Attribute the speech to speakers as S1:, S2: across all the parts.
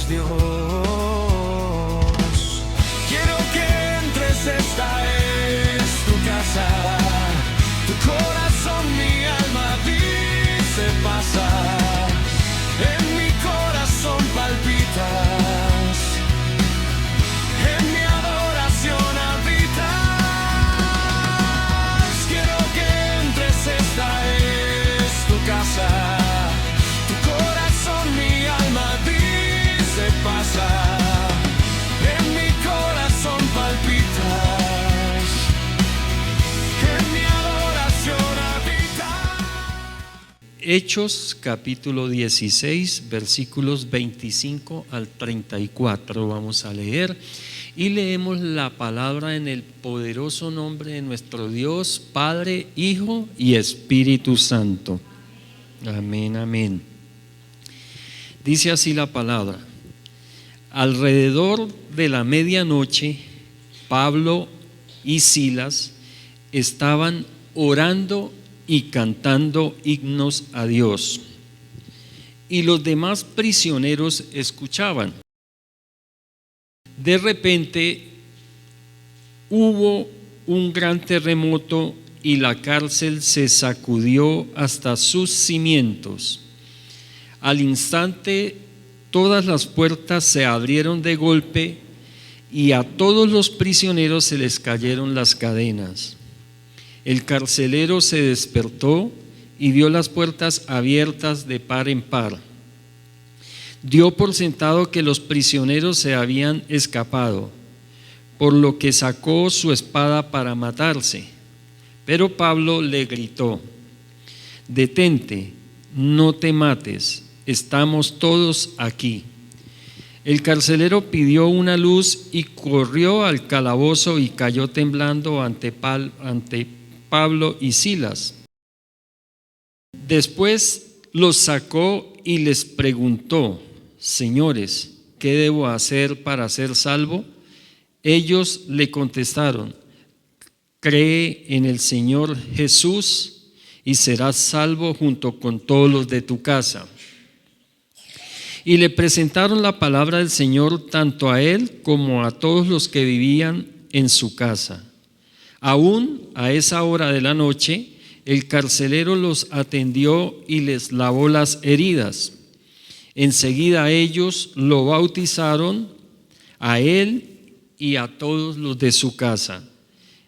S1: Dios. Quiero que entres, esta es tu casa. Tu corazón, mi alma dice pasa. En mi corazón palpitas, en mi adoración habitas. Quiero que entres, esta es tu casa. Tu corazón, mi alma dice pasa. En mi corazón palpitas, en mi adoración habitas.
S2: Hechos capítulo 16, versículos 25 al 34 vamos a leer y leemos la palabra en el poderoso nombre de nuestro Dios, Padre, Hijo y Espíritu Santo. Amén, amén. Dice así la palabra: alrededor de la medianoche, Pablo y Silas estaban orando y cantando himnos a Dios, y los demás prisioneros escuchaban. De repente hubo un gran terremoto y la cárcel se sacudió hasta sus cimientos. Al instante todas las puertas se abrieron de golpe y a todos los prisioneros se les cayeron las cadenas. El carcelero se despertó y vio las puertas abiertas de par en par. Dio por sentado que los prisioneros se habían escapado, por lo que sacó su espada para matarse. Pero Pablo le gritó: detente, no te mates, estamos todos aquí. El carcelero pidió una luz y corrió al calabozo y cayó temblando ante Pablo y Silas. Después los sacó y les preguntó: señores, ¿qué debo hacer para ser salvo? Ellos le contestaron: cree en el Señor Jesús y serás salvo junto con todos los de tu casa. Y le presentaron la palabra del Señor tanto a él como a todos los que vivían en su casa. Aún a esa hora de la noche, el carcelero los atendió y les lavó las heridas. Enseguida ellos lo bautizaron, a él y a todos los de su casa.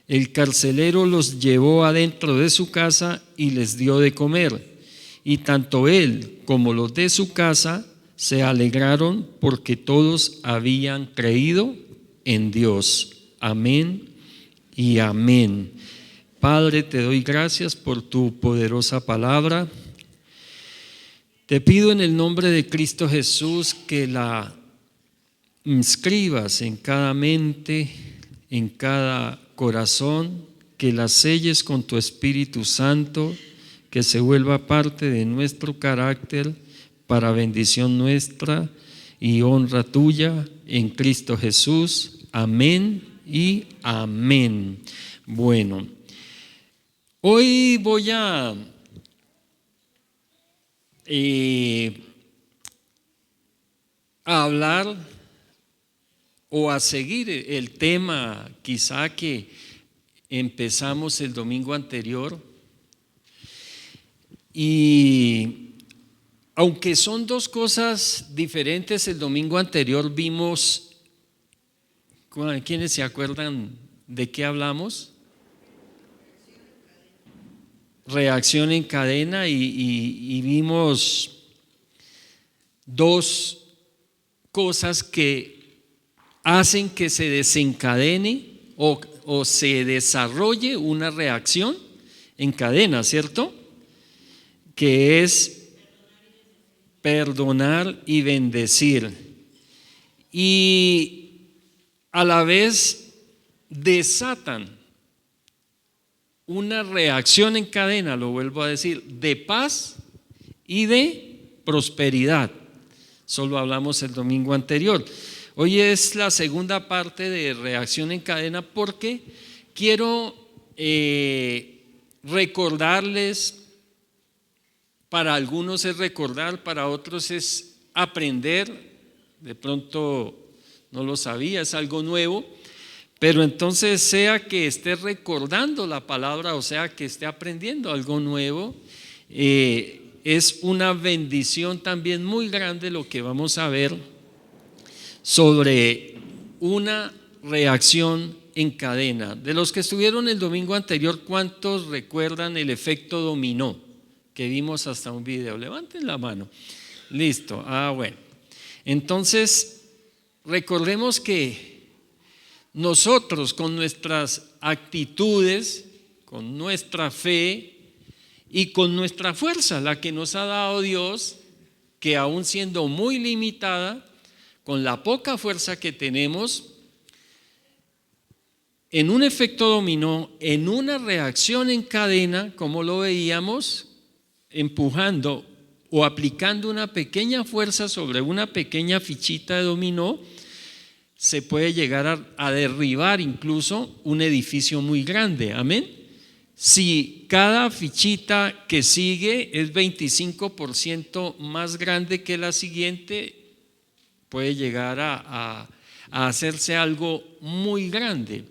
S2: El carcelero los llevó adentro de su casa y les dio de comer. Y tanto él como los de su casa se alegraron porque todos habían creído en Dios. Amén y amén. Padre, te doy gracias por tu poderosa palabra. Te pido en el nombre de Cristo Jesús que la inscribas en cada mente, en cada corazón, que la selles con tu Espíritu Santo, que se vuelva parte de nuestro carácter para bendición nuestra y honra tuya en Cristo Jesús. Amén y amén. Bueno, hoy voy a hablar o a seguir el tema quizá que empezamos el domingo anterior. Y aunque son dos cosas diferentes, el domingo anterior vimos, ¿quiénes se acuerdan de qué hablamos? Reacción en cadena y vimos dos cosas que hacen que se desencadene o se desarrolle una reacción en cadena, ¿cierto? Que es perdonar y bendecir. Y a la vez desatan una reacción en cadena, lo vuelvo a decir, de paz y de prosperidad. Solo hablamos el domingo anterior. Hoy es la segunda parte de reacción en cadena porque quiero recordarles. Para algunos es recordar, para otros es aprender de pronto no lo sabía, es algo nuevo. Pero entonces, sea que esté recordando la palabra o sea que esté aprendiendo algo nuevo, es una bendición también muy grande lo que vamos a ver sobre una reacción en cadena. De los que estuvieron el domingo anterior, ¿cuántos recuerdan el efecto dominó? Que vimos hasta un video. Levanten la mano. Listo. Bueno. Entonces, recordemos que nosotros con nuestras actitudes, con nuestra fe y con nuestra fuerza, la que nos ha dado Dios, que aún siendo muy limitada, con la poca fuerza que tenemos, en un efecto dominó, en una reacción en cadena, como lo veíamos, empujando o aplicando una pequeña fuerza sobre una pequeña fichita de dominó, se puede llegar a derribar incluso un edificio muy grande. Amén. Si cada fichita que sigue es 25% más grande que la siguiente, puede llegar a hacerse algo muy grande.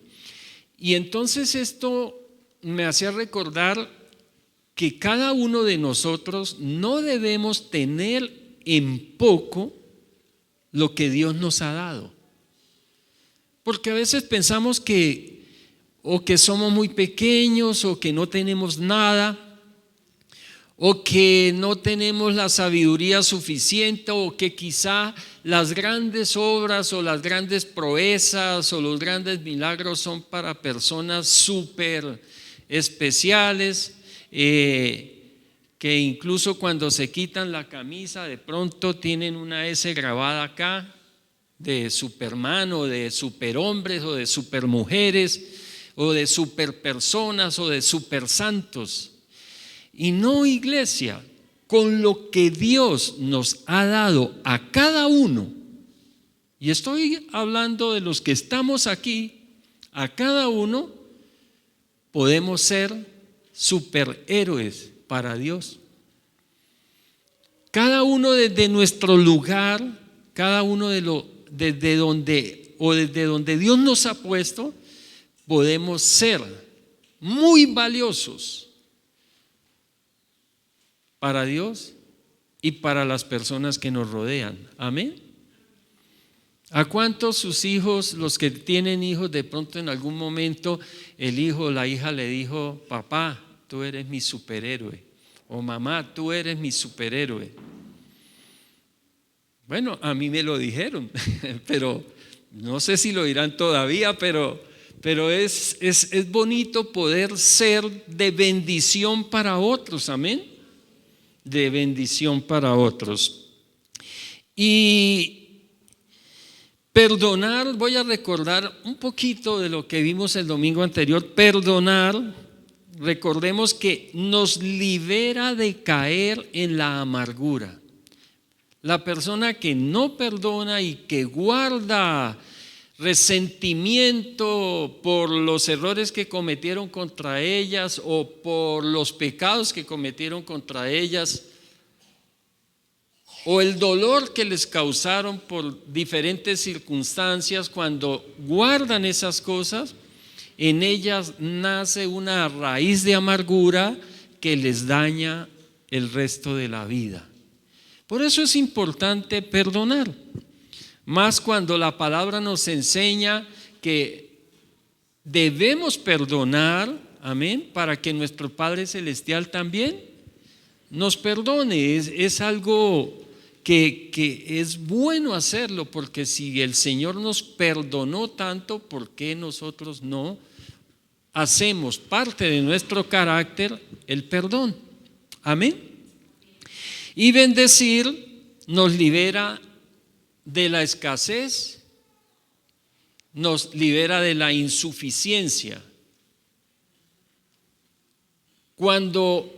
S2: Y entonces esto me hacía recordar que cada uno de nosotros no debemos tener en poco lo que Dios nos ha dado. Porque a veces pensamos que o que somos muy pequeños o que no tenemos nada o que no tenemos la sabiduría suficiente o que quizá las grandes obras o las grandes proezas o los grandes milagros son para personas súper especiales, que incluso cuando se quitan la camisa de pronto tienen una S grabada acá, de Superman o de superhombres o de supermujeres o de superpersonas o de supersantos. Y no, iglesia, con lo que Dios nos ha dado a cada uno, y estoy hablando de los que estamos aquí, a cada uno podemos ser superhéroes para Dios. Cada uno desde nuestro lugar, cada uno desde donde Dios nos ha puesto, podemos ser muy valiosos para Dios y para las personas que nos rodean. Amén. ¿A cuántos sus hijos, los que tienen hijos, de pronto en algún momento el hijo o la hija le dijo: papá, tú eres mi superhéroe, o mamá, tú eres mi superhéroe? Bueno, a mí me lo dijeron, pero no sé si lo dirán todavía, pero es bonito poder ser de bendición para otros, amén, de bendición para otros. Y perdonar, voy a recordar un poquito de lo que vimos el domingo anterior. Perdonar, recordemos que nos libera de caer en la amargura. La persona que no perdona y que guarda resentimiento por los errores que cometieron contra ellas o por los pecados que cometieron contra ellas o el dolor que les causaron por diferentes circunstancias, cuando guardan esas cosas, en ellas nace una raíz de amargura que les daña el resto de la vida. Por eso es importante perdonar, más cuando la palabra nos enseña que debemos perdonar, amén, para que nuestro Padre Celestial también nos perdone. Es algo que es bueno hacerlo, porque si el Señor nos perdonó tanto, ¿por qué nosotros no hacemos parte de nuestro carácter el perdón? Amén. Y bendecir nos libera de la escasez, nos libera de la insuficiencia. Cuando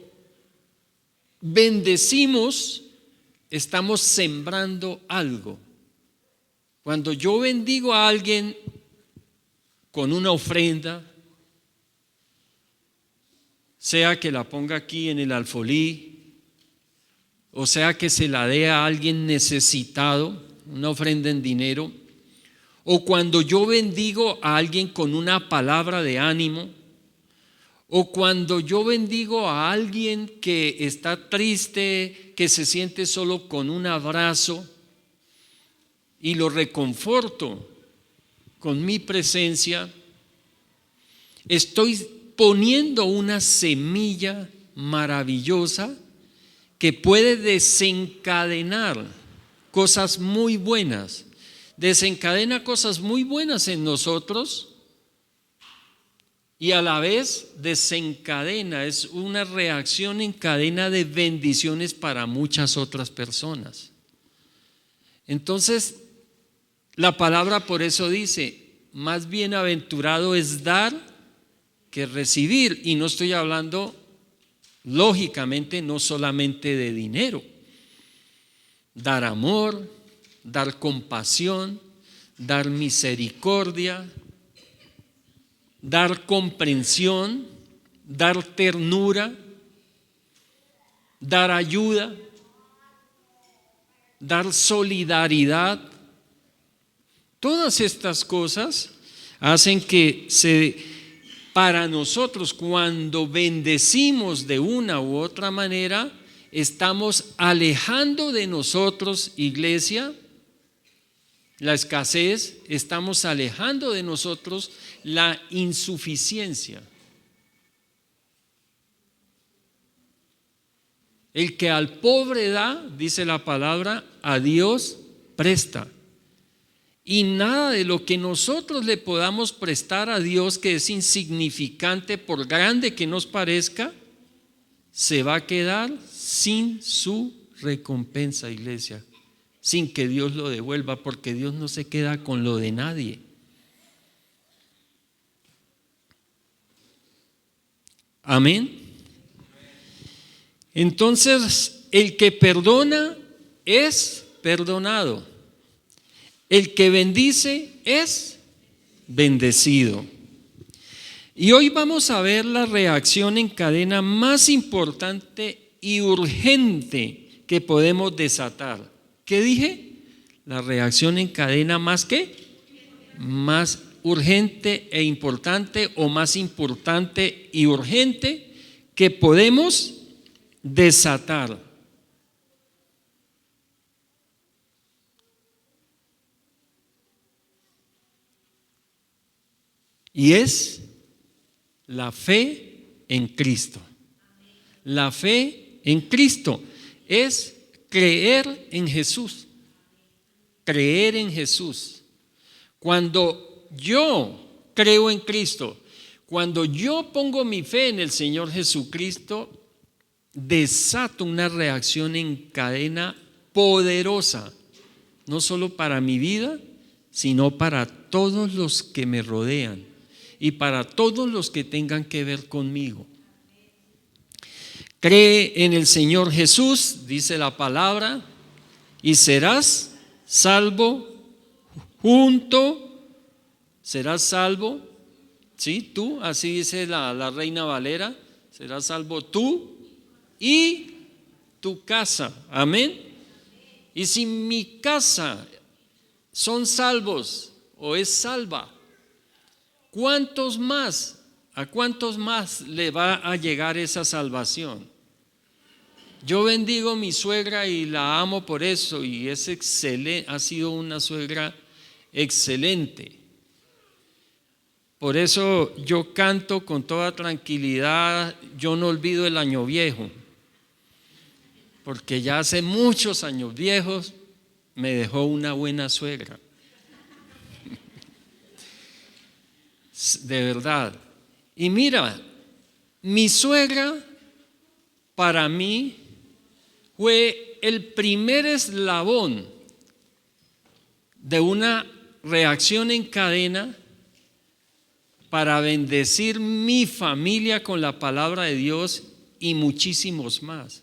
S2: bendecimos, estamos sembrando algo. Cuando yo bendigo a alguien con una ofrenda, sea que la ponga aquí en el alfolí, o sea que se la dé a alguien necesitado, una ofrenda en dinero, o cuando yo bendigo a alguien con una palabra de ánimo, o cuando yo bendigo a alguien que está triste, que se siente solo con un abrazo y lo reconforto con mi presencia, estoy poniendo una semilla maravillosa que puede desencadenar cosas muy buenas. Desencadena cosas muy buenas en nosotros y a la vez desencadena, es una reacción en cadena de bendiciones para muchas otras personas. Entonces, la palabra por eso dice, más bienaventurado es dar que recibir, y no estoy hablando lógicamente no solamente de dinero. Dar amor, dar compasión, dar misericordia, dar comprensión, dar ternura, dar ayuda, dar solidaridad. Todas estas cosas hacen que para nosotros, cuando bendecimos de una u otra manera, estamos alejando de nosotros, iglesia, la escasez, estamos alejando de nosotros la insuficiencia. El que al pobre da, dice la palabra, a Dios presta. Y nada de lo que nosotros le podamos prestar a Dios, que es insignificante por grande que nos parezca, se va a quedar sin su recompensa, iglesia, sin que Dios lo devuelva, porque Dios no se queda con lo de nadie. Amén. Entonces, el que perdona es perdonado. El que bendice es bendecido. Y hoy vamos a ver la reacción en cadena más importante y urgente que podemos desatar. ¿Qué dije? La reacción en cadena más ¿qué? Más urgente e importante, o más importante y urgente que podemos desatar. Y es la fe en Cristo. La fe en Cristo es creer en Jesús. Creer en Jesús. Cuando yo creo en Cristo, cuando yo pongo mi fe en el Señor Jesucristo, desato una reacción en cadena poderosa, no solo para mi vida, sino para todos los que me rodean y para todos los que tengan que ver conmigo. Cree en el Señor Jesús, dice la palabra, y serás salvo serás salvo, ¿sí? Tú, así dice la Reina Valera, serás salvo tú y tu casa, amén. Y si mi casa son salvos o es salva, ¿cuántos más? ¿A cuántos más le va a llegar esa salvación? Yo bendigo a mi suegra y la amo por eso, y es excelente, ha sido una suegra excelente. Por eso yo canto con toda tranquilidad, yo no olvido el año viejo, porque ya hace muchos años viejos me dejó una buena suegra. De verdad. Y mira, mi suegra para mí fue el primer eslabón de una reacción en cadena para bendecir mi familia con la palabra de Dios y muchísimos más.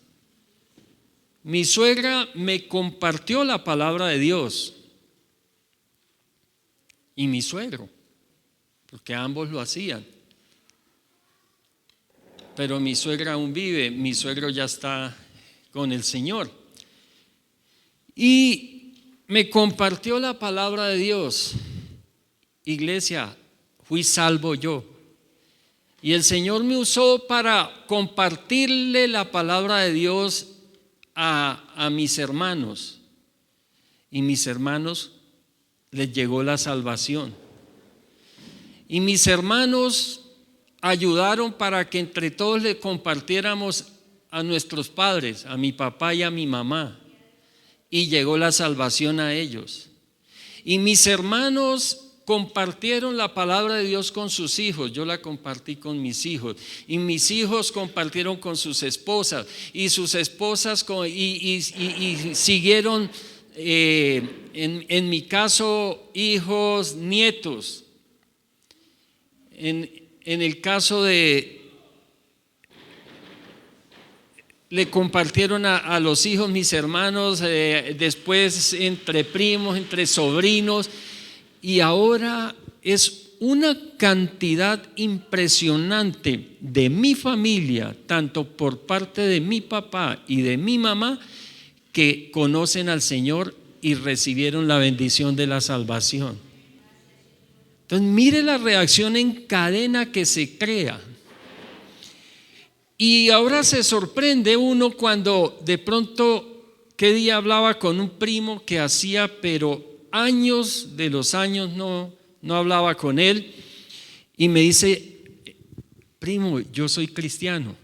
S2: Mi suegra me compartió la palabra de Dios y mi suegro, porque ambos lo hacían. Pero mi suegra aún vive, mi suegro ya está con el Señor. Y me compartió la palabra de Dios. Iglesia, fui salvo yo. Y el Señor me usó para compartirle la palabra de Dios a mis hermanos. Y mis hermanos les llegó la salvación. Y mis hermanos ayudaron para que entre todos le compartiéramos a nuestros padres, a mi papá y a mi mamá. Y llegó la salvación a ellos. Y mis hermanos compartieron la palabra de Dios con sus hijos. Yo la compartí con mis hijos. Y mis hijos compartieron con sus esposas. Y sus esposas y siguieron, en mi caso, hijos, nietos. En el caso le compartieron a los hijos, mis hermanos, después entre primos, entre sobrinos, y ahora es una cantidad impresionante de mi familia, tanto por parte de mi papá y de mi mamá, que conocen al Señor y recibieron la bendición de la salvación. Entonces mire la reacción en cadena que se crea. Y ahora se sorprende uno cuando de pronto, qué día hablaba con un primo que hacía, pero años de los años no hablaba con él, y me dice: primo, yo soy cristiano,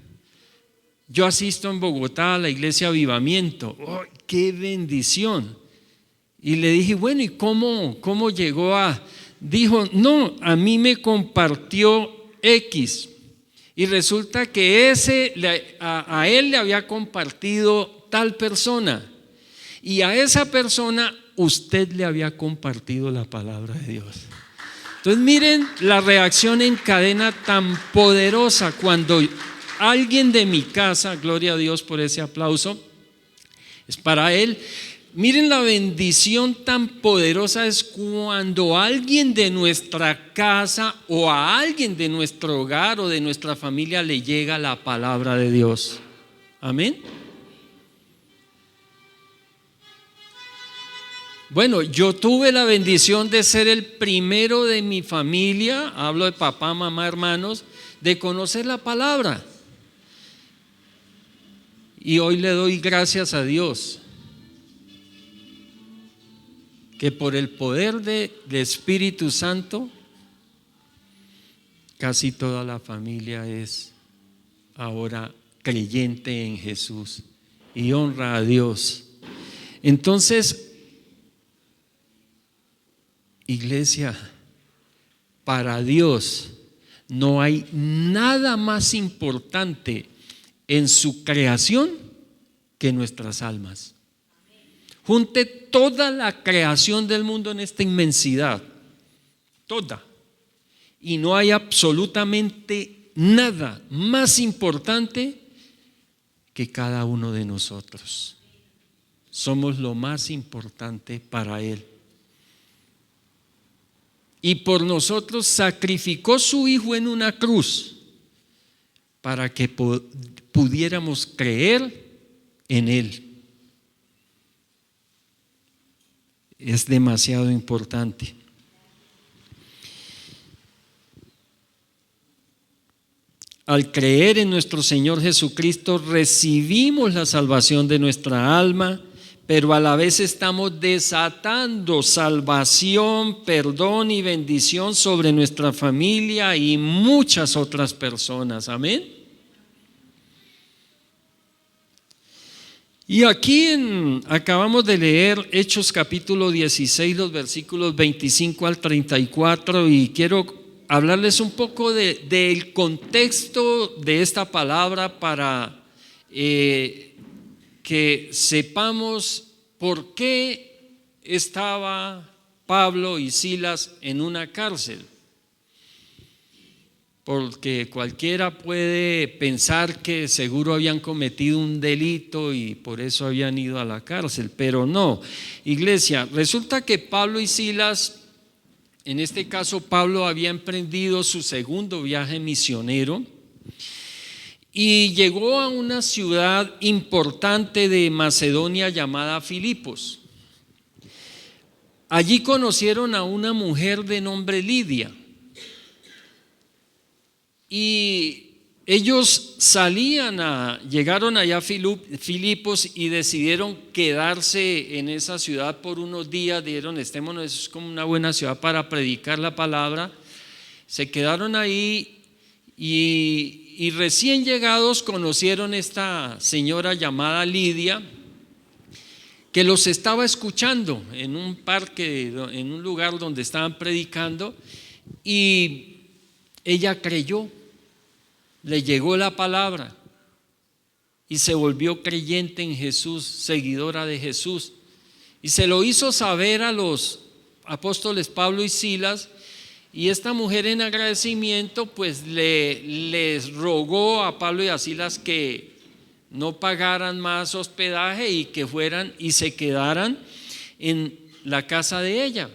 S2: yo asisto en Bogotá a la iglesia Avivamiento. ¡Oh, qué bendición! Y le dije: bueno, ¿y cómo llegó a...? Dijo: no, a mí me compartió X. Y resulta que a él le había compartido tal persona. Y a esa persona usted le había compartido la palabra de Dios. Entonces miren la reacción en cadena tan poderosa cuando alguien de mi casa, gloria a Dios por ese aplauso, es para él. Miren la bendición tan poderosa es cuando alguien de nuestra casa o a alguien de nuestro hogar o de nuestra familia le llega la palabra de Dios. Amén. Bueno, yo tuve la bendición de ser el primero de mi familia, hablo de papá, mamá, hermanos, de conocer la palabra. Y hoy le doy gracias a Dios que por el poder del Espíritu Santo casi toda la familia es ahora creyente en Jesús y honra a Dios. Entonces, iglesia, para Dios no hay nada más importante en su creación que nuestras almas. Junte toda la creación del mundo en esta inmensidad, toda, y no hay absolutamente nada más importante que cada uno de nosotros. Somos lo más importante para Él. Y por nosotros sacrificó su Hijo en una cruz para que pudiéramos creer en Él. Es demasiado importante. Al creer en nuestro Señor Jesucristo recibimos la salvación de nuestra alma, pero a la vez estamos desatando salvación, perdón y bendición sobre nuestra familia y muchas otras personas. Amén. Y aquí acabamos de leer Hechos capítulo 16, los versículos 25 al 34, y quiero hablarles un poco del contexto de esta palabra para que sepamos por qué estaba Pablo y Silas en una cárcel. Porque cualquiera puede pensar que seguro habían cometido un delito y por eso habían ido a la cárcel, pero no. Iglesia, resulta que Pablo y Silas, en este caso Pablo había emprendido su segundo viaje misionero y llegó a una ciudad importante de Macedonia llamada Filipos. allí conocieron a una mujer de nombre Lidia. Y ellos llegaron allá a Filipos y decidieron quedarse en esa ciudad por unos días. Dijeron, estémonos, es como una buena ciudad para predicar la palabra. Se quedaron ahí y recién llegados conocieron esta señora llamada Lidia, que los estaba escuchando en un parque, en un lugar donde estaban predicando, y ella creyó. Le llegó la palabra y se volvió creyente en Jesús, seguidora de Jesús. Y se lo hizo saber a los apóstoles Pablo y Silas. Y esta mujer, en agradecimiento, pues les rogó a Pablo y a Silas que no pagaran más hospedaje y que fueran y se quedaran en la casa de ella,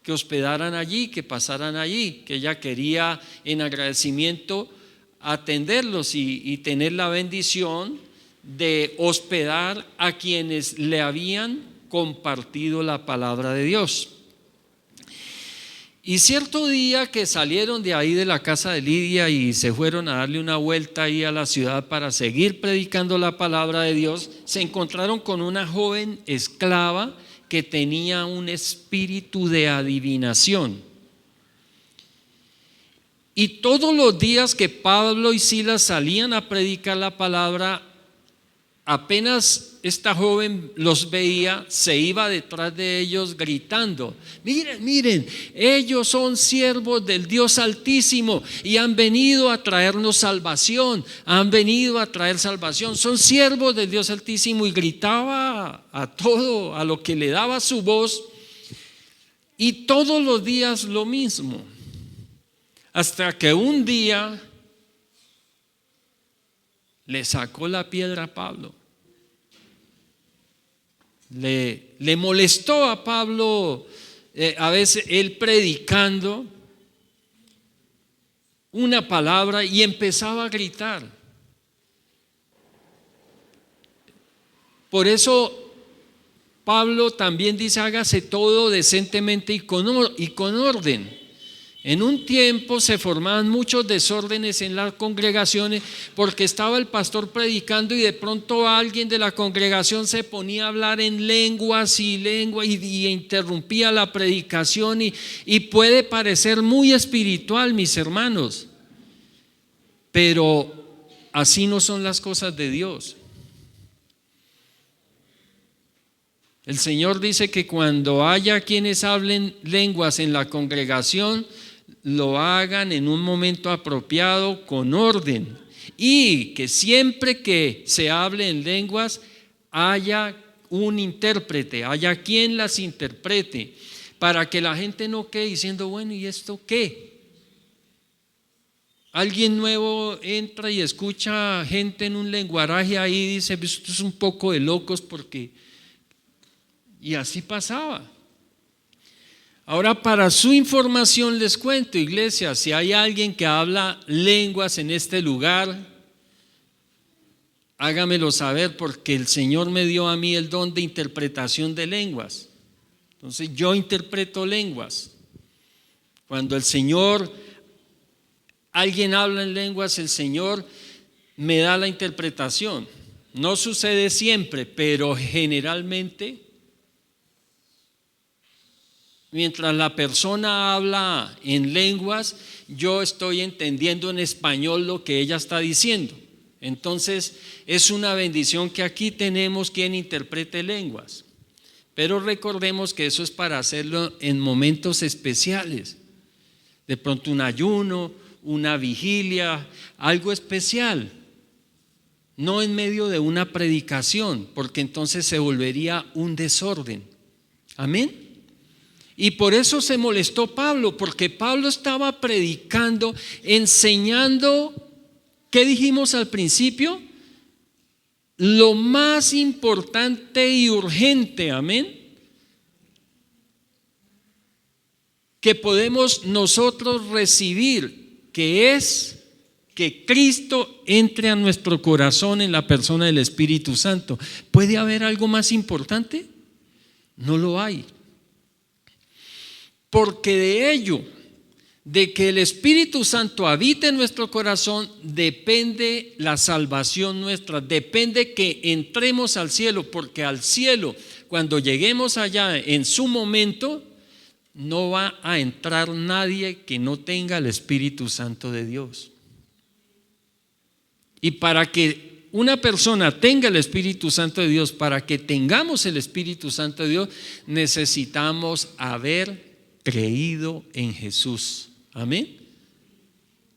S2: que hospedaran allí, que pasaran allí, que ella quería en agradecimiento atenderlos y tener la bendición de hospedar a quienes le habían compartido la palabra de Dios. Y cierto día que salieron de ahí de la casa de Lidia y se fueron a darle una vuelta ahí a la ciudad para seguir predicando la palabra de Dios, se encontraron con una joven esclava que tenía un espíritu de adivinación. Y todos los días que Pablo y Silas salían a predicar la palabra, apenas esta joven los veía, se iba detrás de ellos gritando: miren, miren, ellos son siervos del Dios Altísimo y han venido a traernos salvación, han venido a traer salvación, son siervos del Dios Altísimo. Y gritaba a todo, a lo que le daba su voz, y todos los días lo mismo. Hasta que un día le sacó la piedra a Pablo. Le molestó a Pablo a veces él predicando una palabra y empezaba a gritar. Por eso Pablo también dice: hágase todo decentemente y con orden. En un tiempo se formaban muchos desórdenes en las congregaciones porque estaba el pastor predicando y de pronto alguien de la congregación se ponía a hablar en lenguas y interrumpía la predicación y puede parecer muy espiritual, mis hermanos, pero así no son las cosas de Dios. El Señor dice que cuando haya quienes hablen lenguas en la congregación, lo hagan en un momento apropiado, con orden, y que siempre que se hable en lenguas haya un intérprete, haya quien las interprete, para que la gente no quede diciendo: bueno, ¿y esto qué? Alguien nuevo entra y escucha gente en un lenguaraje ahí y dice: esto es un poco de locos, porque... Y así pasaba. Ahora, para su información les cuento, iglesia, si hay alguien que habla lenguas en este lugar, hágamelo saber, porque el Señor me dio a mí el don de interpretación de lenguas. Entonces yo interpreto lenguas. Cuando alguien habla en lenguas, el Señor me da la interpretación. No sucede siempre, pero generalmente, mientras la persona habla en lenguas, yo estoy entendiendo en español lo que ella está diciendo. Entonces es una bendición que aquí tenemos quien interprete lenguas. Pero recordemos que eso es para hacerlo en momentos especiales. De pronto un ayuno, una vigilia, algo especial. No en medio de una predicación, porque entonces se volvería un desorden. Amén. Y por eso se molestó Pablo, porque Pablo estaba predicando, enseñando, ¿qué dijimos al principio? Lo más importante y urgente, amén, que podemos nosotros recibir, que es que Cristo entre a nuestro corazón en la persona del Espíritu Santo. ¿Puede haber algo más importante? No lo hay. porque de ello, de que el Espíritu Santo habite en nuestro corazón, depende la salvación nuestra, depende que entremos al cielo, porque al cielo, cuando lleguemos allá en su momento, no va a entrar nadie que no tenga el Espíritu Santo de Dios. Y para que una persona tenga el Espíritu Santo de Dios, para que tengamos el Espíritu Santo de Dios, necesitamos haber creído en Jesús. Amén.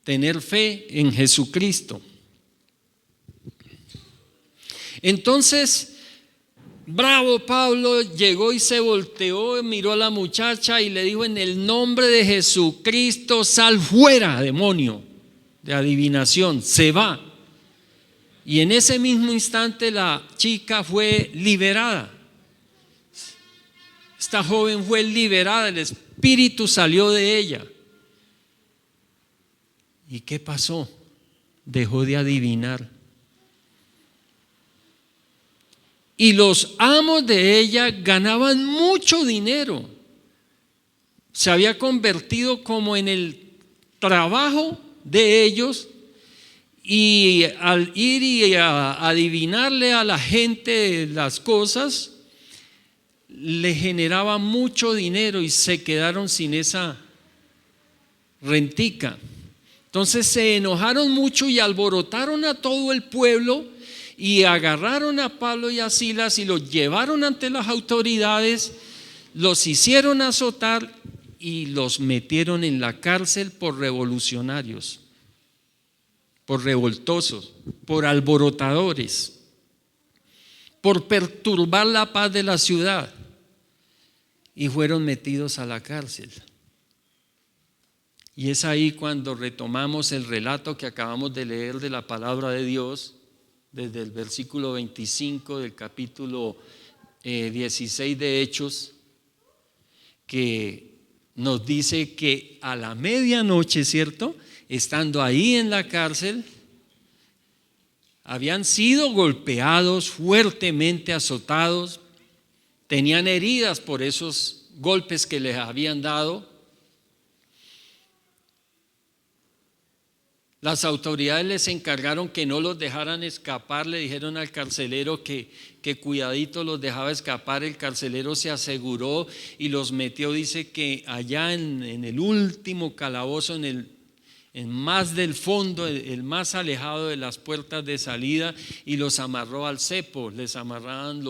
S2: Tener fe en Jesucristo. Entonces, bravo Pablo, llegó y se volteó, miró a la muchacha y le dijo: en el nombre de Jesucristo, sal fuera, demonio de adivinación, se va. Y en ese mismo instante la chica fue liberada. Esta joven fue liberada, el espíritu salió de ella. ¿Y qué pasó? Dejó de adivinar. Y los amos de ella ganaban mucho dinero. Se había convertido como en el trabajo de ellos, y al ir y a adivinarle a la gente las cosas, le generaba mucho dinero y se quedaron sin esa rentica. Entonces se enojaron mucho y alborotaron a todo el pueblo y agarraron a Pablo y a Silas y los llevaron ante las autoridades, los hicieron azotar y los metieron en la cárcel por revolucionarios, por revoltosos, por alborotadores, por perturbar la paz de la ciudad, y fueron metidos a la cárcel. Y es ahí cuando retomamos el relato que acabamos de leer de la palabra de Dios, desde el versículo 25 del capítulo 16 de Hechos, que nos dice que a la medianoche, ¿cierto?, estando ahí en la cárcel, habían sido golpeados, fuertemente azotados, tenían heridas por esos golpes que les habían dado. Las autoridades les encargaron que no los dejaran escapar, le dijeron al carcelero que cuidadito los dejaba escapar. El carcelero se aseguró y los metió, dice que allá en el último calabozo, en más del fondo, el más alejado de las puertas de salida, y los amarró al cepo. Les amarraban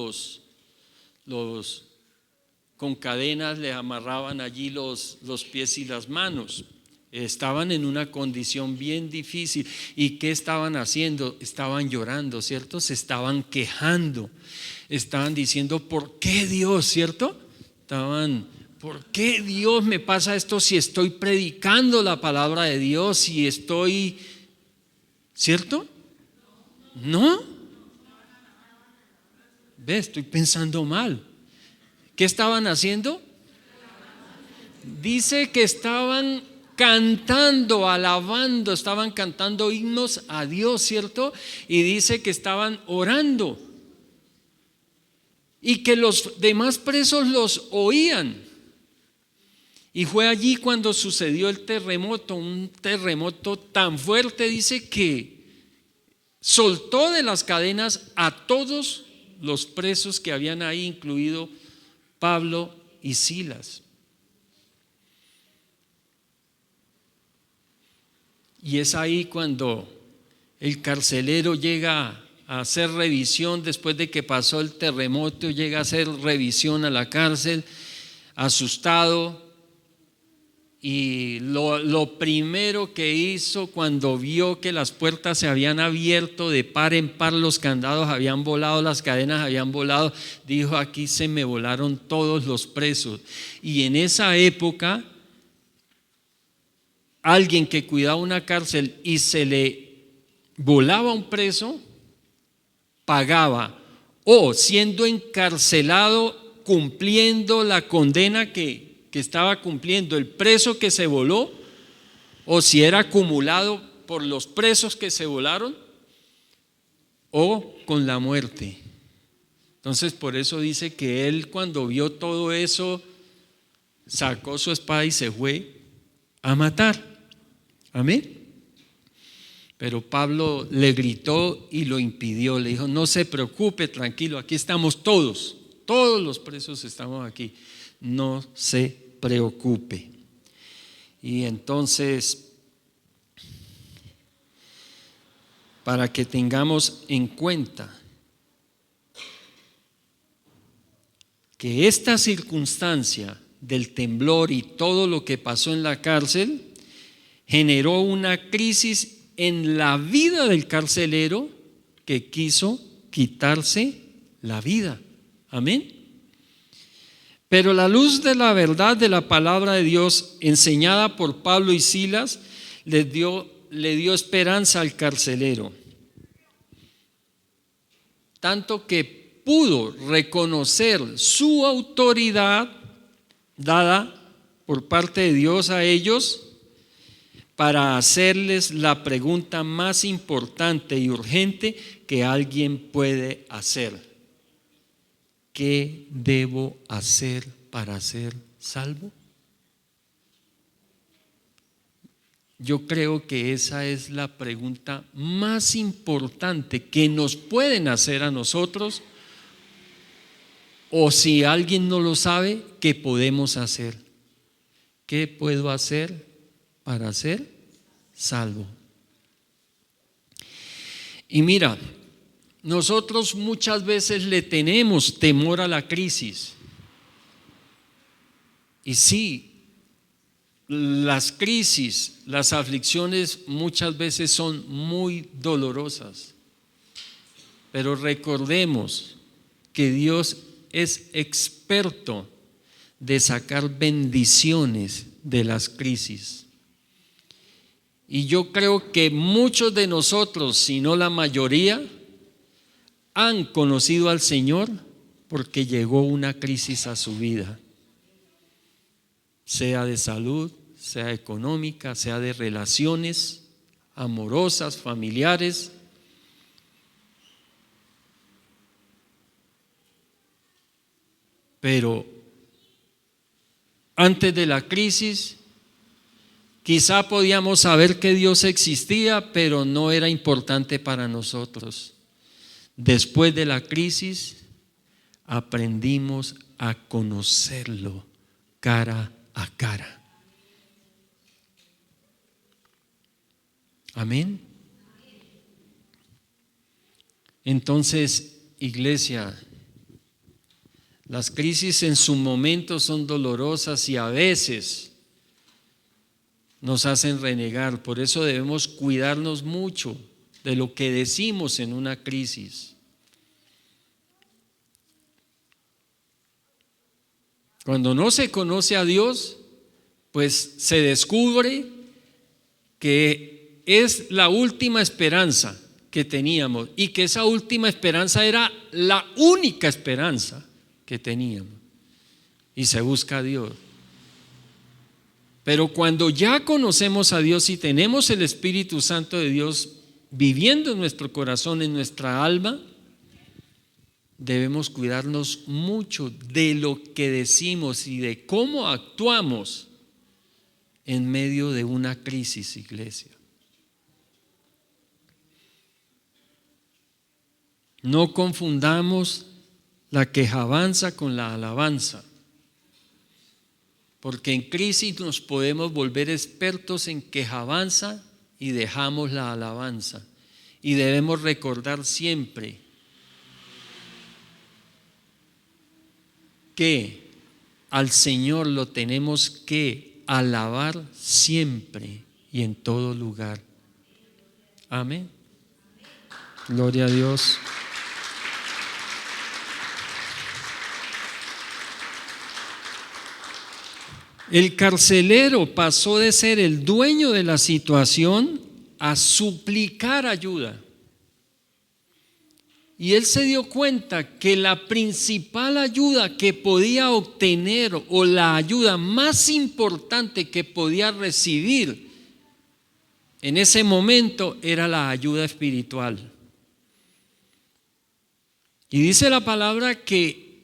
S2: con cadenas, les amarraban allí los pies y las manos. Estaban en una condición bien difícil. ¿Y qué estaban haciendo? Estaban llorando, ¿cierto? Se estaban quejando, estaban diciendo: ¿por qué Dios? ¿Cierto? ¿Por qué Dios me pasa esto si estoy predicando la palabra de Dios, si estoy, ¿cierto? ¿No? ¿Ves? Estoy pensando mal. ¿Qué estaban haciendo? Dice que estaban cantando, alabando, estaban cantando himnos a Dios, ¿cierto? Y dice que estaban orando y que los demás presos los oían. Y fue allí cuando sucedió el terremoto, un terremoto tan fuerte, dice, que soltó de las cadenas a todos los presos que habían ahí, incluido Pablo y Silas. Y es ahí cuando el carcelero llega a hacer revisión, después de que pasó el terremoto, llega a hacer revisión a la cárcel, asustado. Y lo primero que hizo cuando vio que las puertas se habían abierto de par en par, los candados habían volado, las cadenas habían volado, dijo: aquí se me volaron todos los presos. Y en esa época, alguien que cuidaba una cárcel y se le volaba un preso, pagaba, o siendo encarcelado, cumpliendo la condena que estaba cumpliendo el preso que se voló, o si era acumulado por los presos que se volaron, o con la muerte. Entonces, por eso dice que él, cuando vio todo eso, sacó su espada y se fue a matar. Amén. Pero Pablo le gritó y lo impidió. Le dijo: no se preocupe, tranquilo, aquí estamos todos los presos estamos aquí. No se preocupe. Y entonces, para que tengamos en cuenta que esta circunstancia del temblor y todo lo que pasó en la cárcel generó una crisis en la vida del carcelero que quiso quitarse la vida. Amén. Pero la luz de la verdad de la palabra de Dios enseñada por Pablo y Silas le dio esperanza al carcelero, tanto que pudo reconocer su autoridad dada por parte de Dios a ellos para hacerles la pregunta más importante y urgente que alguien puede hacer: ¿qué debo hacer para ser salvo? Yo creo que esa es la pregunta más importante que nos pueden hacer a nosotros, o si alguien no lo sabe, ¿qué podemos hacer? ¿Qué puedo hacer para ser salvo? Y mira, nosotros muchas veces le tenemos temor a la crisis. Y sí, las crisis, las aflicciones muchas veces son muy dolorosas. Pero recordemos que Dios es experto de sacar bendiciones de las crisis. Y yo creo que muchos de nosotros, si no la mayoría, han conocido al Señor porque llegó una crisis a su vida, sea de salud, sea económica, sea de relaciones amorosas, familiares. Pero antes de la crisis, quizá podíamos saber que Dios existía, pero no era importante para nosotros. Después de la crisis, aprendimos a conocerlo cara a cara. Amén. Entonces, iglesia, las crisis en su momento son dolorosas y a veces nos hacen renegar. Por eso debemos cuidarnos mucho de lo que decimos en una crisis. Cuando no se conoce a Dios, pues se descubre que es la última esperanza que teníamos y que esa última esperanza era la única esperanza que teníamos, y se busca a Dios. Pero cuando ya conocemos a Dios y tenemos el Espíritu Santo de Dios viviendo en nuestro corazón, en nuestra alma, debemos cuidarnos mucho de lo que decimos y de cómo actuamos en medio de una crisis, iglesia. No confundamos la quejabanza con la alabanza, porque en crisis nos podemos volver expertos en quejabanza y dejamos la alabanza. Y debemos recordar siempre que al Señor lo tenemos que alabar siempre y en todo lugar. Amén. Gloria a Dios. El carcelero pasó de ser el dueño de la situación a suplicar ayuda. Y él se dio cuenta que la principal ayuda que podía obtener, o la ayuda más importante que podía recibir en ese momento, era la ayuda espiritual. Y dice la palabra que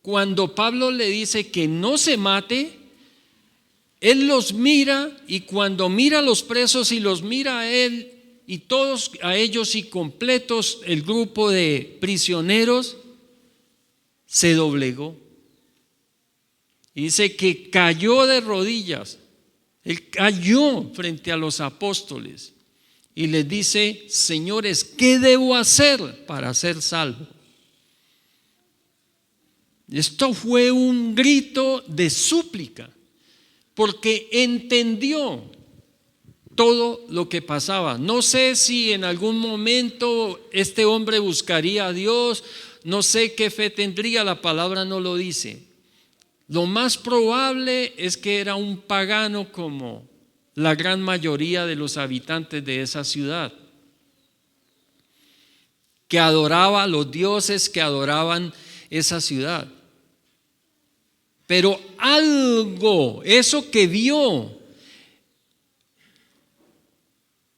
S2: cuando Pablo le dice que no se mate, Él los mira, y cuando mira a los presos y los mira a él y todos a ellos y completos el grupo de prisioneros, se doblegó. Y dice que cayó de rodillas. Él cayó frente a los apóstoles y les dice: señores, ¿qué debo hacer para ser salvo? Esto fue un grito de súplica, porque entendió todo lo que pasaba. No sé si en algún momento este hombre buscaría a Dios, no sé qué fe tendría, la palabra no lo dice. Lo más probable es que era un pagano como la gran mayoría de los habitantes de esa ciudad, que adoraba a los dioses que adoraban esa ciudad. Pero algo, eso que vio,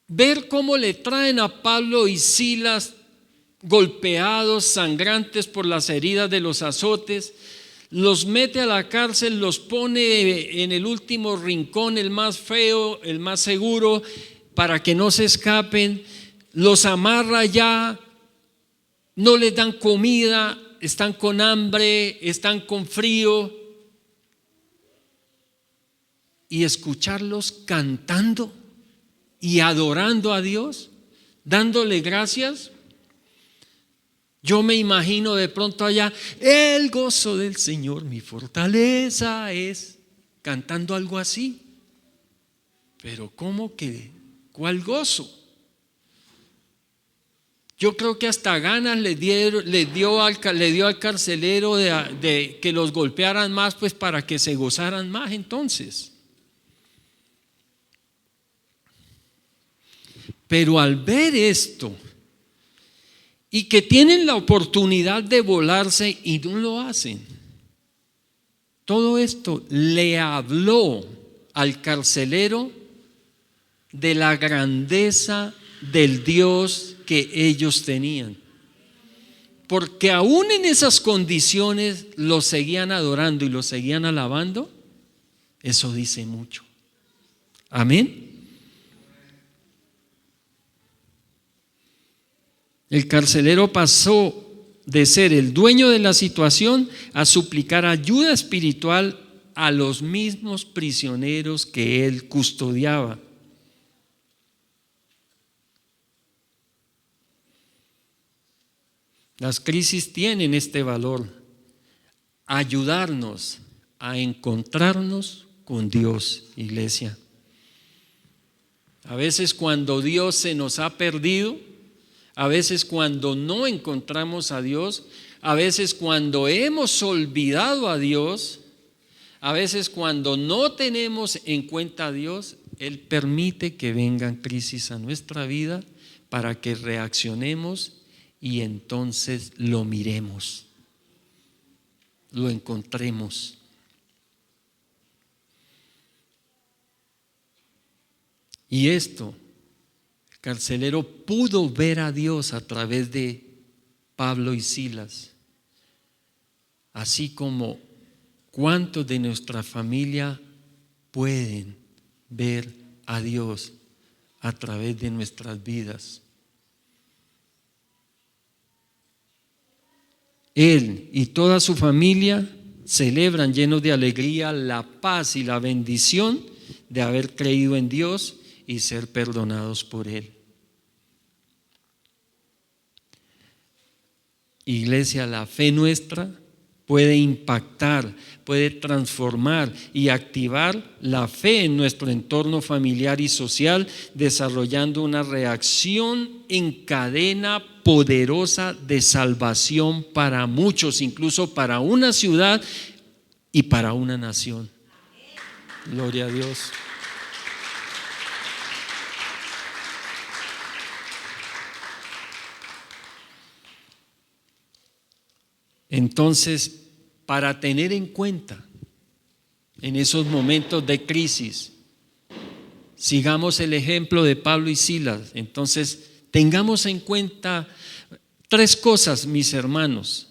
S2: ver cómo le traen a Pablo y Silas golpeados, sangrantes por las heridas de los azotes, los mete a la cárcel, los pone en el último rincón, el más feo, el más seguro, para que no se escapen, los amarra ya, no les dan comida, están con hambre, están con frío. Y escucharlos cantando y adorando a Dios, dándole gracias. Yo me imagino de pronto allá: el gozo del Señor mi fortaleza es, cantando algo así. Pero ¿cómo que? ¿Cuál gozo? Yo creo que hasta ganas le dio al carcelero de que los golpearan más, pues para que se gozaran más entonces. Pero al ver esto, y que tienen la oportunidad de volarse y no lo hacen, todo esto le habló al carcelero de la grandeza del Dios que ellos tenían, porque aún en esas condiciones lo seguían adorando y lo seguían alabando. Eso dice mucho. Amén. El carcelero pasó de ser el dueño de la situación a suplicar ayuda espiritual a los mismos prisioneros que él custodiaba. Las crisis tienen este valor: ayudarnos a encontrarnos con Dios, iglesia. A veces cuando Dios se nos ha perdido, a veces cuando no encontramos a Dios, a veces cuando hemos olvidado a Dios, a veces cuando no tenemos en cuenta a Dios, Él permite que vengan crisis a nuestra vida para que reaccionemos y entonces lo miremos, lo encontremos. Y esto, el carcelero pudo ver a Dios a través de Pablo y Silas, así como cuántos de nuestra familia pueden ver a Dios a través de nuestras vidas. Él y toda su familia celebran llenos de alegría la paz y la bendición de haber creído en Dios y ser perdonados por Él. Iglesia, la fe nuestra puede impactar, puede transformar y activar la fe en nuestro entorno familiar y social, desarrollando una reacción en cadena poderosa de salvación para muchos, incluso para una ciudad y para una nación. Gloria a Dios. Entonces, para tener en cuenta en esos momentos de crisis, sigamos el ejemplo de Pablo y Silas. Entonces, tengamos en cuenta 3 cosas, mis hermanos.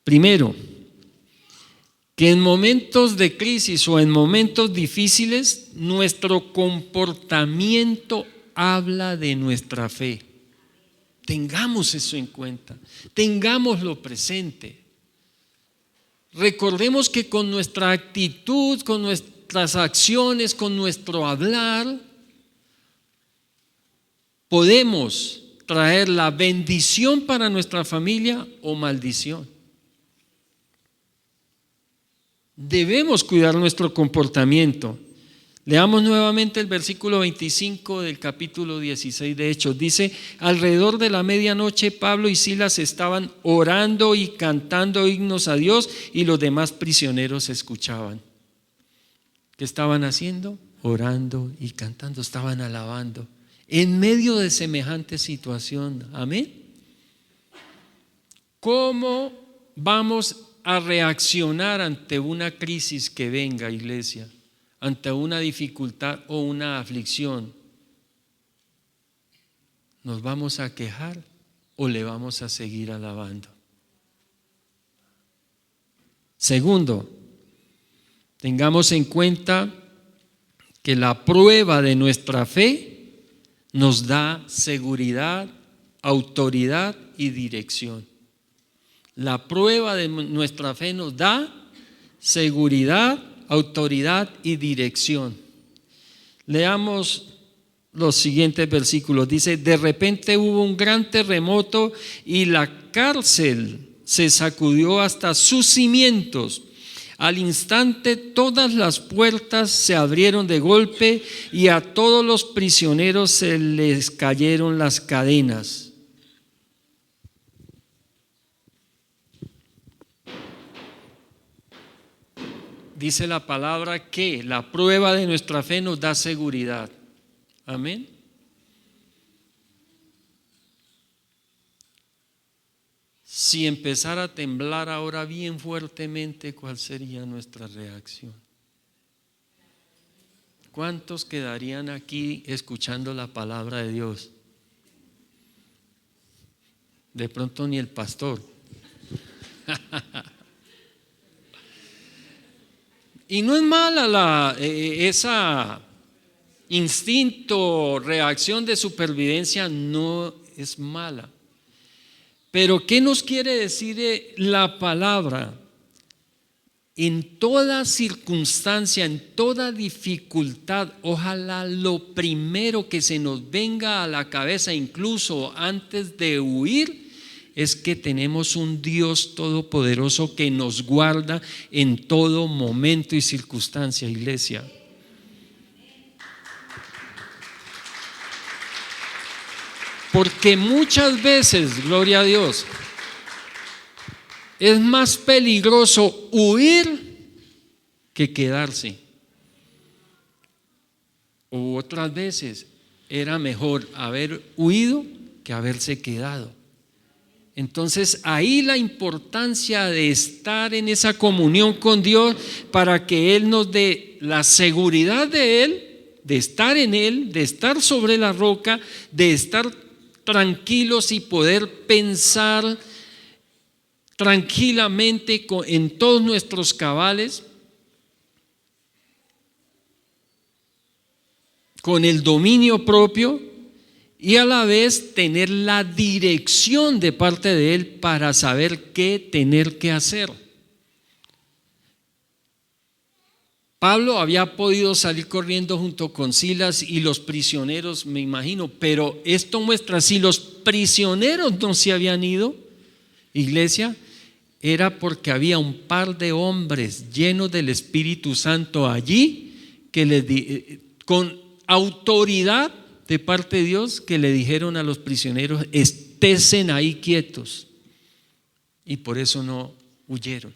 S2: Primero, que en momentos de crisis o en momentos difíciles, nuestro comportamiento habla de nuestra fe. Tengamos eso en cuenta, tengámoslo presente. Recordemos que con nuestra actitud, con nuestras acciones, con nuestro hablar, podemos traer la bendición para nuestra familia o maldición. Debemos cuidar nuestro comportamiento. Leamos nuevamente el versículo 25 del capítulo 16 de Hechos. Dice: alrededor de la medianoche Pablo y Silas estaban orando y cantando himnos a Dios, y los demás prisioneros escuchaban. ¿Qué estaban haciendo? Orando y cantando, estaban alabando en medio de semejante situación. Amén. ¿Cómo vamos a reaccionar ante una crisis que venga, iglesia? Ante una dificultad o una aflicción, ¿nos vamos a quejar o le vamos a seguir alabando? Segundo, tengamos en cuenta que la prueba de nuestra fe nos da seguridad, autoridad y dirección. La prueba de nuestra fe nos da seguridad, autoridad y dirección. Leamos los siguientes versículos. Dice: de repente hubo un gran terremoto y la cárcel se sacudió hasta sus cimientos. Al instante todas las puertas se abrieron de golpe y a todos los prisioneros se les cayeron las cadenas. Dice la palabra que la prueba de nuestra fe nos da seguridad. Amén. Si empezara a temblar ahora bien fuertemente, ¿cuál sería nuestra reacción? ¿Cuántos quedarían aquí escuchando la palabra de Dios? De pronto ni el pastor. Y no es mala esa instinto, reacción de supervivencia, no es mala. Pero ¿qué nos quiere decir la palabra? En toda circunstancia, en toda dificultad, ojalá lo primero que se nos venga a la cabeza, incluso antes de huir, es que tenemos un Dios todopoderoso que nos guarda en todo momento y circunstancia, iglesia. Porque muchas veces, gloria a Dios, es más peligroso huir que quedarse. O otras veces era mejor haber huido que haberse quedado. Entonces ahí la importancia de estar en esa comunión con Dios para que Él nos dé la seguridad de Él, de estar en Él, de estar sobre la roca, de estar tranquilos y poder pensar tranquilamente en todos nuestros cabales, con el dominio propio, y a la vez tener la dirección de parte de Él para saber qué tener que hacer. Pablo había podido salir corriendo junto con Silas y los prisioneros, me imagino, pero esto muestra, si los prisioneros no se habían ido, iglesia, era porque había un par de hombres llenos del Espíritu Santo allí que con autoridad de parte de Dios, que le dijeron a los prisioneros: estésen ahí quietos, y por eso no huyeron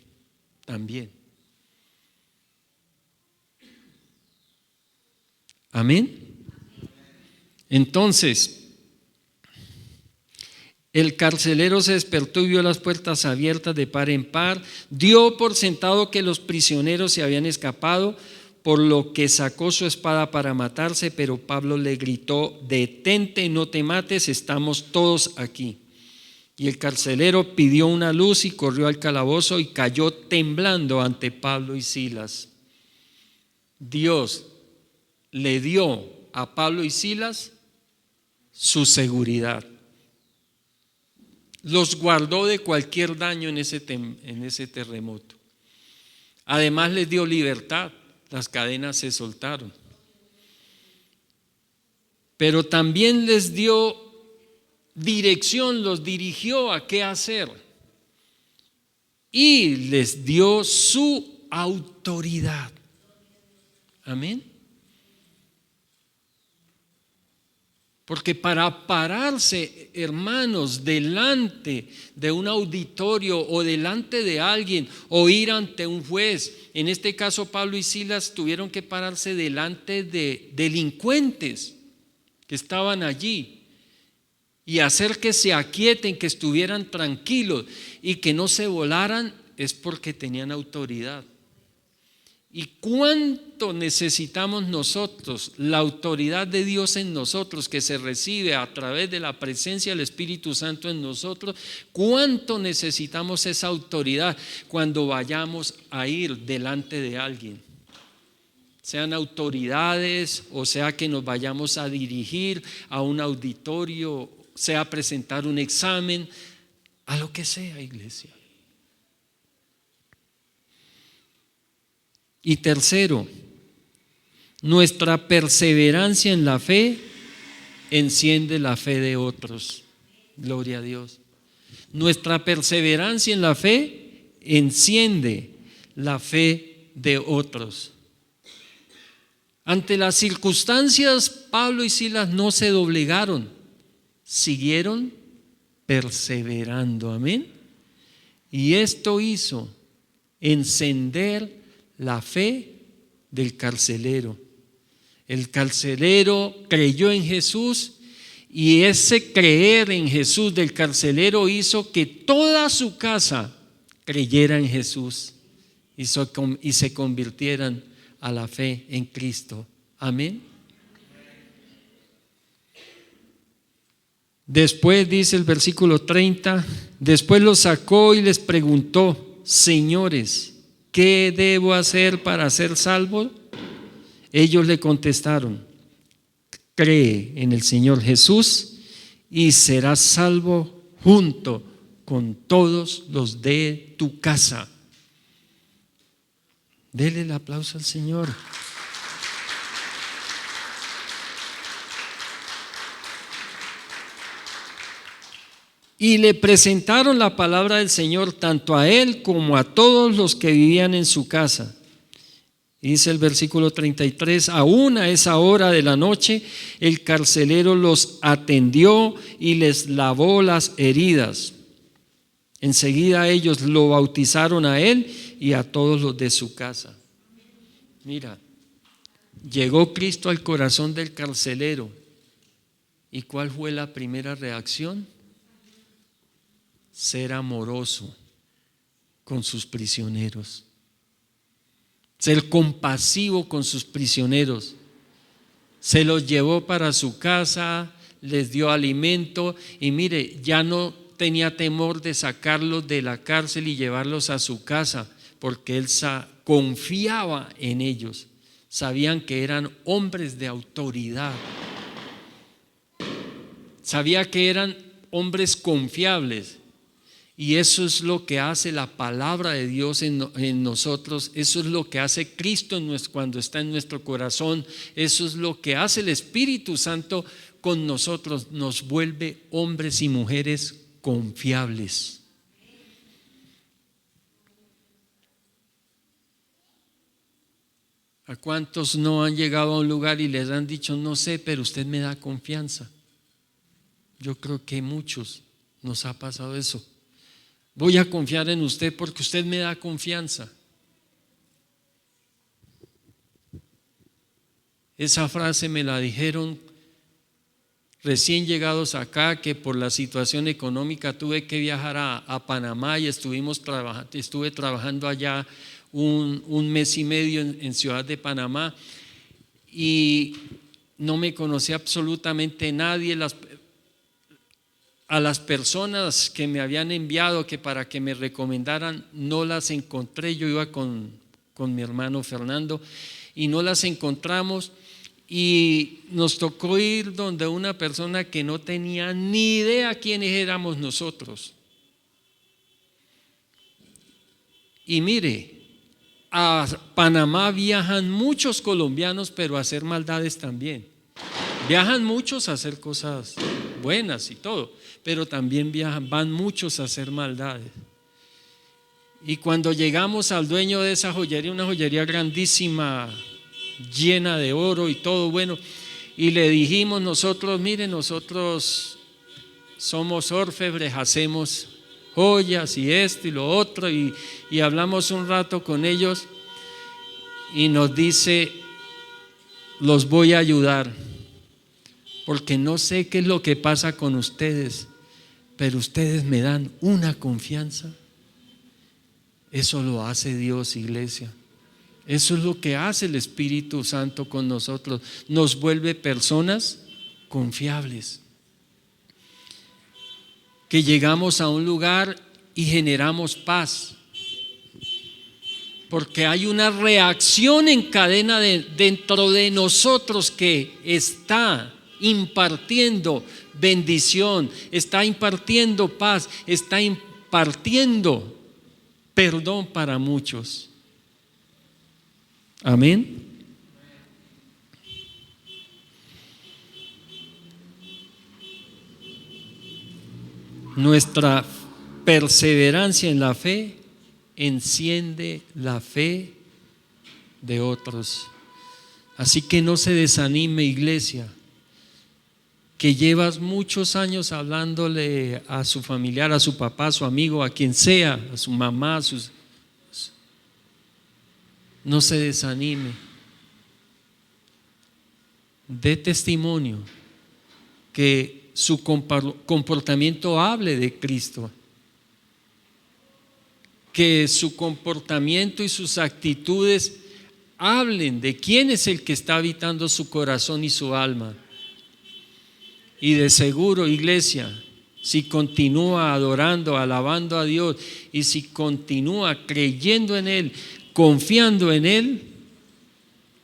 S2: también. Amén. Entonces el carcelero se despertó y vio las puertas abiertas de par en par, dio por sentado que los prisioneros se habían escapado, por lo que sacó su espada para matarse, pero Pablo le gritó: detente, no te mates, estamos todos aquí. Y el carcelero pidió una luz y corrió al calabozo y cayó temblando ante Pablo y Silas. Dios le dio a Pablo y Silas su seguridad. Los guardó de cualquier daño en ese terremoto. Además les dio libertad, las cadenas se soltaron. Pero también les dio dirección, los dirigió a qué hacer. Y les dio su autoridad. Amén. Porque para pararse, hermanos, delante de un auditorio o delante de alguien o ir ante un juez, en este caso Pablo y Silas tuvieron que pararse delante de delincuentes que estaban allí y hacer que se aquieten, que estuvieran tranquilos y que no se volaran, es porque tenían autoridad. ¿Y cuánto necesitamos nosotros la autoridad de Dios en nosotros, que se recibe a través de la presencia del Espíritu Santo en nosotros? ¿Cuánto necesitamos esa autoridad cuando vayamos a ir delante de alguien? Sean autoridades, o sea que nos vayamos a dirigir a un auditorio, sea a presentar un examen, a lo que sea, iglesia. Y tercero, nuestra perseverancia en la fe enciende la fe de otros. Gloria a Dios. Nuestra perseverancia en la fe enciende la fe de otros. Ante las circunstancias, Pablo y Silas no se doblegaron, siguieron perseverando. Amén. Y esto hizo encender la fe del carcelero. El carcelero creyó en Jesús y ese creer en Jesús del carcelero hizo que toda su casa creyera en Jesús y se convirtieran a la fe en Cristo. Amén. Después dice el versículo 30, después los sacó y les preguntó: señores, ¿qué debo hacer para ser salvo? Ellos le contestaron: cree en el Señor Jesús y serás salvo junto con todos los de tu casa. Dele el aplauso al Señor. Y le presentaron la palabra del Señor tanto a él como a todos los que vivían en su casa. Dice el versículo 33, aún a esa hora de la noche el carcelero los atendió y les lavó las heridas. Enseguida ellos lo bautizaron a él y a todos los de su casa. Mira, llegó Cristo al corazón del carcelero. ¿Y cuál fue la primera reacción? Ser amoroso con sus prisioneros, ser compasivo con sus prisioneros. Se los llevó para su casa, les dio alimento y mire, ya no tenía temor de sacarlos de la cárcel y llevarlos a su casa, porque él confiaba en ellos. Sabían que eran hombres de autoridad, sabía que eran hombres confiables. Y eso es lo que hace la palabra de Dios en nosotros. Eso es lo que hace Cristo cuando está en nuestro corazón. Eso es lo que hace el Espíritu Santo con nosotros. Nos vuelve hombres y mujeres confiables. ¿A cuántos no han llegado a un lugar y les han dicho: no sé, pero usted me da confianza? Yo creo que muchos nos ha pasado eso. Voy a confiar en usted porque usted me da confianza. Esa frase me la dijeron recién llegados acá, que por la situación económica tuve que viajar a Panamá y estuve trabajando allá un mes y medio en Ciudad de Panamá y no me conocía absolutamente nadie. A las personas que me habían enviado que para que me recomendaran, no las encontré. Yo iba con mi hermano Fernando y no las encontramos, y nos tocó ir donde una persona que no tenía ni idea quiénes éramos nosotros. Y mire, a Panamá viajan muchos colombianos, pero a hacer maldades también. Viajan muchos a hacer cosas buenas y todo, pero también van muchos a hacer maldades. Y cuando llegamos al dueño de esa joyería, una joyería grandísima, llena de oro y todo bueno, y le dijimos nosotros: mire, nosotros somos orfebres, hacemos joyas y esto y lo otro, y hablamos un rato con ellos y nos dice: los voy a ayudar, porque no sé qué es lo que pasa con ustedes, pero ustedes me dan una confianza. Eso lo hace Dios, iglesia. Eso es lo que hace el Espíritu Santo con nosotros. Nos vuelve personas confiables, que llegamos a un lugar y generamos paz, porque hay una reacción en cadena dentro de nosotros que está impartiendo bendición, está impartiendo paz, está impartiendo perdón para muchos. Amén. Nuestra perseverancia en la fe enciende la fe de otros. Así que no se desanime, iglesia, que llevas muchos años hablándole a su familiar, a su papá, a su amigo, a quien sea, a su mamá, no se desanime. Dé testimonio, que su comportamiento hable de Cristo, que su comportamiento y sus actitudes hablen de quién es el que está habitando su corazón y su alma. Y de seguro, iglesia, si continúa adorando, alabando a Dios, y si continúa creyendo en Él, confiando en Él,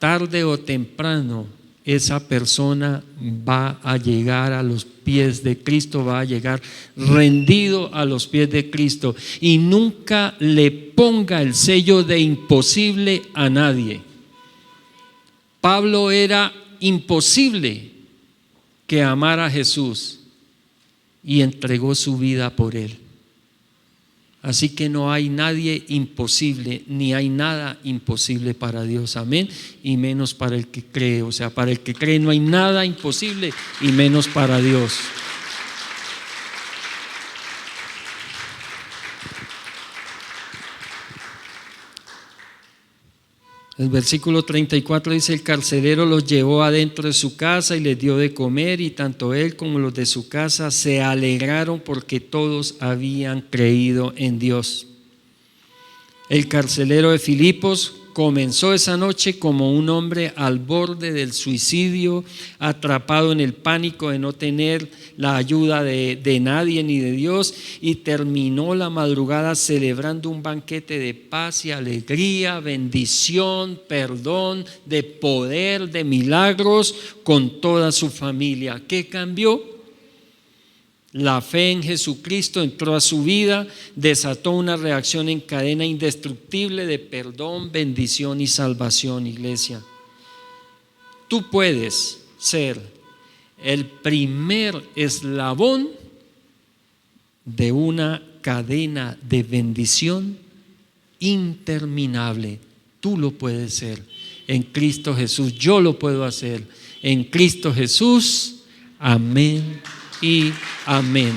S2: tarde o temprano esa persona va a llegar a los pies de Cristo, va a llegar rendido a los pies de Cristo. Y nunca le ponga el sello de imposible a nadie. Pablo era imposible que amara a Jesús y entregó su vida por Él. Así que no hay nadie imposible, ni hay nada imposible para Dios, amén, y menos para el que cree. O sea, para el que cree no hay nada imposible, y menos para Dios. El versículo 34 dice: el carcelero los llevó adentro de su casa y les dio de comer, y tanto él como los de su casa se alegraron porque todos habían creído en Dios. El carcelero de Filipos comenzó esa noche como un hombre al borde del suicidio, atrapado en el pánico de no tener la ayuda de nadie ni de Dios, y terminó la madrugada celebrando un banquete de paz y alegría, bendición, perdón, de poder, de milagros con toda su familia. ¿Qué cambió? La fe en Jesucristo entró a su vida, desató una reacción en cadena indestructible de perdón, bendición y salvación, iglesia. Tú puedes ser el primer eslabón de una cadena de bendición interminable. Tú lo puedes ser en Cristo Jesús. Yo lo puedo hacer en Cristo Jesús. Amén y amén.